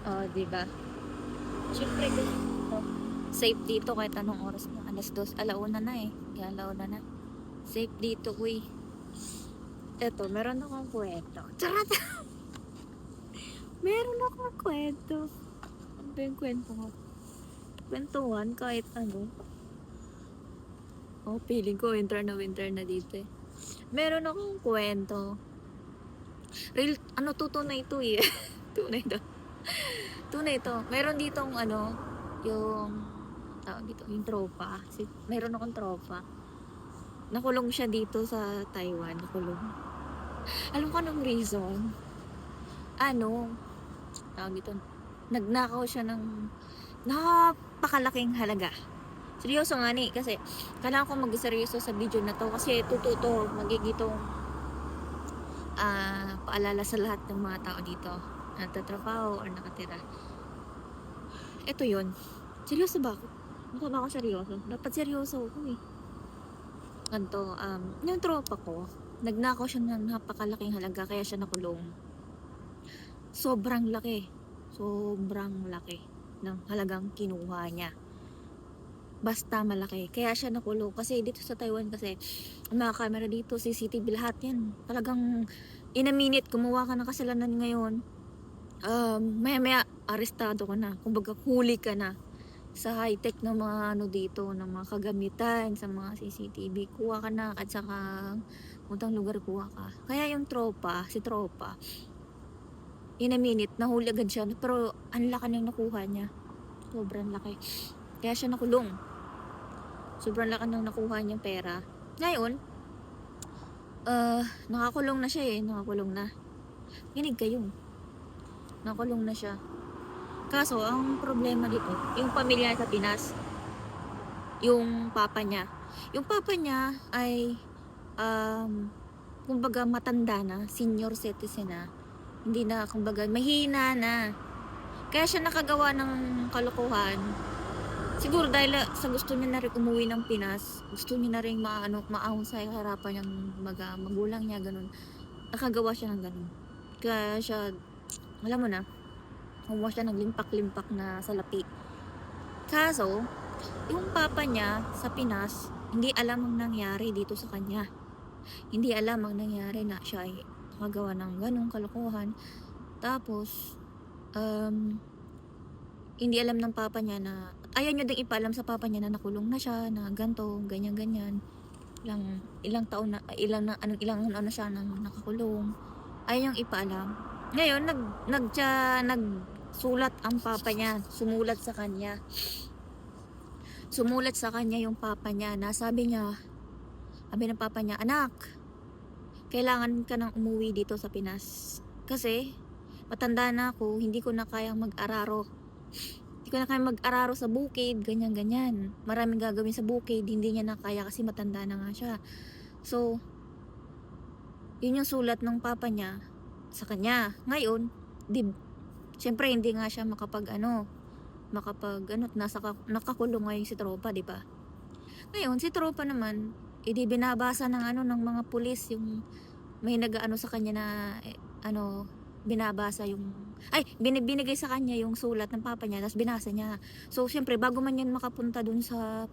Oh, 'di ba? Siyempre dito, safe dito kahit anong oras na. Alas 2, alauna na eh. Kaya alauna na. Safe dito, uy. Eto, meron akong kwento. Charot! Meron akong kwento. Ano ba yung kwento ko? Kwentuhan kahit ano. Oh, feeling ko winter na dito eh. Meron akong kwento. Real, ano to, tunay to eh. Tunay to. Tunay to. Meron ditong ano, yung tawag dito, yung tropa. Meron akong tropa. Nakulong siya dito sa Taiwan. Nakulong. Alam ko anong reason? Ano, tawag dito, nagnakaw siya ng napakalaking halaga. Seryoso nga ni, kasi kailangan ko mag-seryoso sa video na to kasi tututo, magigitong paalala sa lahat ng mga tao dito na nagtatrabaho or nakatira. Ito yun. Seryoso ba ako? Mukha ba ako seryoso? Dapat seryoso ako eh. Ganto, yung tropa ko, nagnakaw siya ng napakalaking halaga kaya siya nakulong. Sobrang laki. Sobrang laki ng halagang kinuha niya. Basta malaki. Kaya siya nakulong. Kasi dito sa Taiwan kasi, ang mga camera dito, CCTV lahat yan. Talagang in a minute, gumawa ka ng kasalanan ngayon, maya-maya, arestado ka na. Kumbaga, huli ka na. Sa high-tech ng mga ano dito, ng mga kagamitan, sa mga CCTV, kuha ka na. At saka, puntang lugar kuha ka. Kaya yung tropa, si tropa, in a minute, nahuli agad siya. Pero, ang laki ng nakuha niya. Sobrang laki. Kaya siya nakulong. Sobrang laki ng nakuha niyang pera. Ngayon, nakakulong na siya eh. Nakakulong na. Kinig kayo. Nakakulong na siya. Kaso, ang problema dito, yung pamilya sa Pinas, yung papa niya. Yung papa niya ay, kumbaga matanda na, senior citizen na. Hindi na, kumbaga, mahina na. Kaya siya nakagawa ng kalokohan. Siguro dahil sa gusto niya na rin umuwi ng Pinas, gusto niya na rin maahon sa harapan ng magulang niya, ganun. Nakagawa siya ng ganun. Kaya siya, alam mo na, kumuha siya ng limpak-limpak na salapi. Kaso, yung papa niya sa Pinas, hindi alam ang nangyari dito sa kanya. Hindi alam ang nangyari na siya ay nakagawa ng ganung kalokohan. Tapos, hindi alam ng papa niya na, ayaw niya ding ipaalam sa papa niya na nakulong na siya, na ganto, ganyan-ganyan. Ilang taon na, ilang ano siya nang nakakulong. Ayaw niyang ipaalam. Ngayon, nagsulat ang papa niya, sumulat sa kanya. Sumulat sa kanya yung papa niya na sabi ng papa niya, anak, kailangan ka nang umuwi dito sa Pinas. Kasi, matanda na ako, hindi ko na kayang mag-araro. Hindi ko na kayang mag-araro sa bukid, ganyan-ganyan. Maraming gagawin sa bukid, hindi niya na kaya kasi matanda na nga siya. So, yun yung sulat ng papa niya sa kanya. Ngayon, syempre hindi nga siya nakakulong ngayon si tropa, di ba? Ngayon, si tropa naman, binabasa ng mga pulis yung may nag-ano sa kanya na binabasa yung binibigay sa kanya yung sulat ng papa niya, tapos binasa niya. So syempre bago man yan makapunta dun sa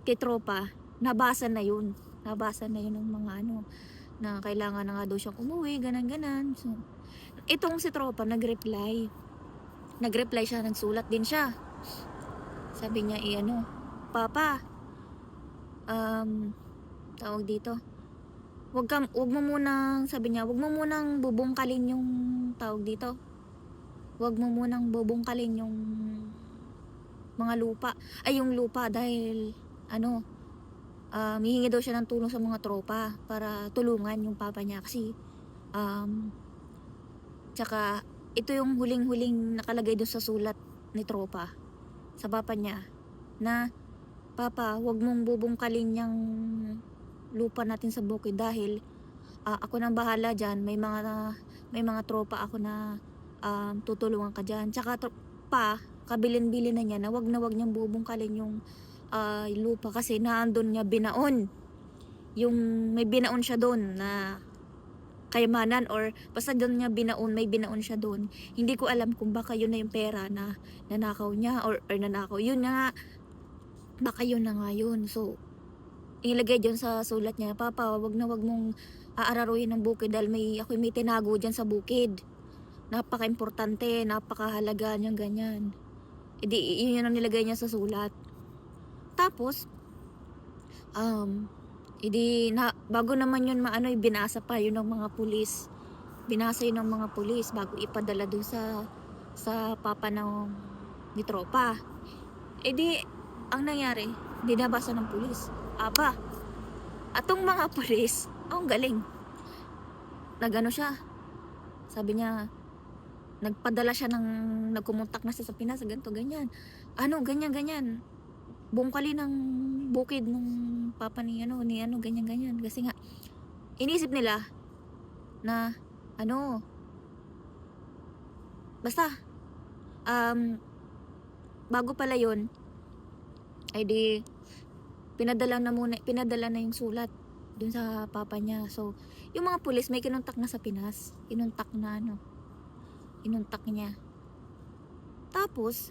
kay tropa, nabasa na yun ng mga na kailangan na nga daw siyang umuwi, ganan. So itong si tropa nag-reply siya, nagsulat din siya. Sabi niya papa, tawag dito, wag mo munang, sabi niya, wag mo munang bubungkalin yung tawag dito. Wag mo munang bubungkalin yung mga lupa. Yung lupa dahil hihingi daw siya ng tulong sa mga tropa para tulungan yung papa niya kasi tsaka ito yung huling nakalagay doon sa sulat ni tropa sa papa niya na, papa, wag mong bubungkalin yung lupa natin sa bukid dahil ako nang bahala dyan, may mga tropa ako na tutulungan ka dyan. Tsaka kabilin-bilin na niya na wag niyang bubungkalin yung lupa kasi naandun niya binaon. Yung may binaon siya doon na kayamanan or basta doon niya binaon, may binaon siya doon. Hindi ko alam kung baka yun na yung pera na nanakaw niya or nanakaw. Yun na nga, baka yun na nga yun. So, ilagay dyan sa sulat niya, Papa, wag na wag mong aararuhin ng bukid dahil may tinago dyan sa bukid. Napaka-importante, napakahalaga niyang ganyan. E di, yun ang nilagay niya sa sulat. Tapos, bago naman yun binasa pa yun ng mga pulis. Binasa yun ng mga pulis bago ipadala dun sa papa ni tropa. E di, ang nangyari, dinabasa ng pulis. Aba, atong mga pulis, ang galing. Nagano siya, sabi niya, nagpadala siya nagkumontak na siya sa Pinas, ganito, ganyan. Ganyan. Bungkali ng bukid ng papa ni ganyan. Kasi nga, inisip nila na, basta, bago pala yun, ay di, pinadala na yung sulat dun sa papa niya. So, yung mga pulis may kinontak na sa Pinas. Inuntak niya. Tapos,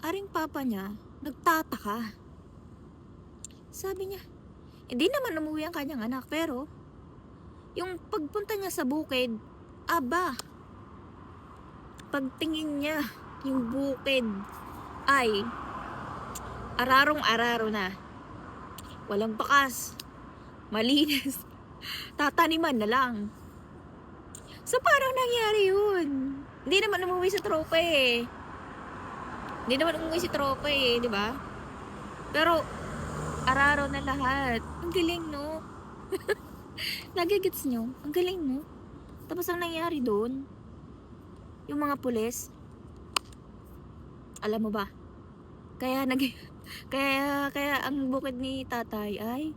aring papa niya, nagtataka. Sabi niya, hindi naman umuwi ang kanyang anak, pero, yung pagpunta niya sa bukid, aba, pagtingin niya, yung bukid, ay, ararong-araro na. Walang bakas, malinis, tataniman na lang. So, parang nangyari yun. Hindi naman umuwi sa tropa eh. Di ba? Pero, araro na lahat. Ang galing, no? Nagigits nyo? Ang galing, no? Tapos, ang nangyari doon, yung mga pulis, alam mo ba? Kaya ang bukid ni tatay ay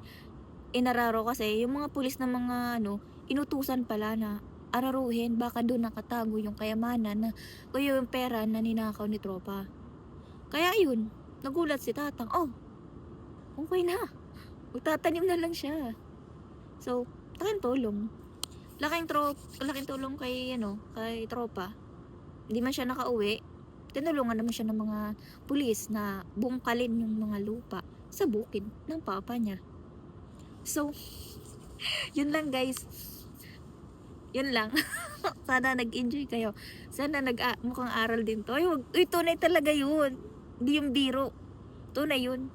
inararo kasi yung mga pulis na mga inutusan pala na araruhin, baka doon nakatago yung kayamanan na o yung pera na ninakaw ni tropa. Kaya yun, nagulat si tatang, okay na, magtatanim na lang siya. So, laking tulong. Laking tulong kay tropa. Hindi man siya nakauwi, tinulungan naman siya ng mga pulis na bungkalin yung mga lupa sa bukid ng papa niya. So, yun lang guys. Yun lang. Sana nag-enjoy kayo. Sana mukhang aral din to. Uy, tunay talaga yun. Hindi yung biro. Tunay yun.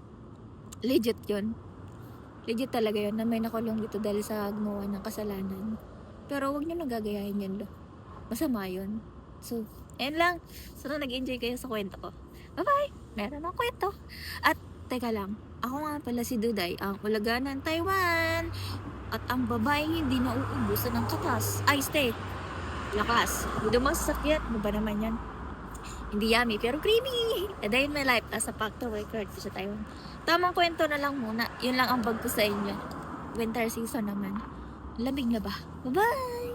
Legit yun. Legit talaga yun na may nakulong dito dahil sa gumawa ng kasalanan. Pero wag nyo nagagayahin yan do. Masama yun. So, ayan lang. Sana nag-enjoy kayo sa kwento ko. Bye-bye! Meron akong kwento. At, teka lang. Ako nga pala si Duday, ang ulaga ng Taiwan. At ang babaeng hindi nauubusan ng katas. Ay, stay. Lakas. Hindi masasakit. Ano ba naman yan? Hindi yummy, pero creamy. A day in my life. Nasa factor record sa Taiwan. Tamang kwento na lang muna. Yun lang ang bag ko sa inyo. Winter season naman. Lamig na ba? Bye-bye!